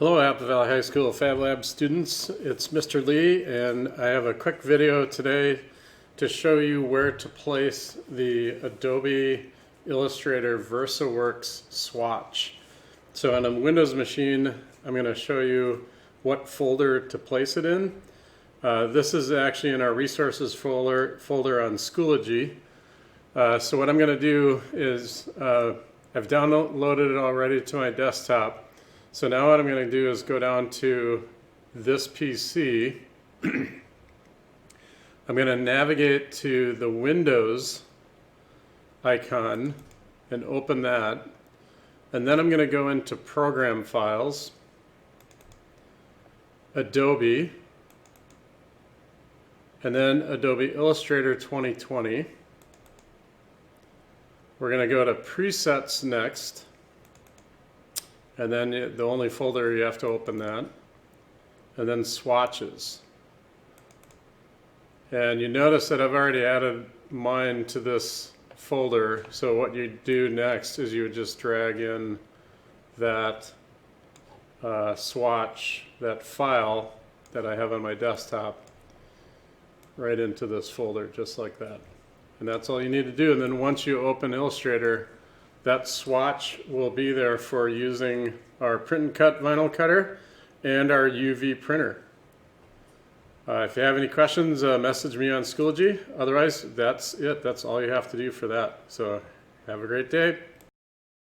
Hello Apple Valley High School Fab Lab students, it's Mr. Lee and I have a quick video today to show you where to place the Adobe Illustrator Versaworks Swatch. So on a Windows machine, I'm going to show you what folder to place it in. This is actually in our resources folder on Schoology. So what I'm going to do is I've downloaded it already to my desktop. So now what I'm going to do is go down to this PC. I'm going to navigate to the Windows icon and open that. And then I'm going to go into Program Files, Adobe, and then Adobe Illustrator 2020. We're going to go to Presets next. And then the only folder you have to open that, and then swatches. And you notice that I've already added mine to this folder, so what you do next is you would just drag in that swatch, that file that I have on my desktop, right into this folder, just like that. And that's all you need to do. And then once you open Illustrator, that swatch will be there for using our print and cut vinyl cutter and our UV printer. If you have any questions, message me on Schoology. Otherwise, that's it. That's all you have to do for that. So have a great day.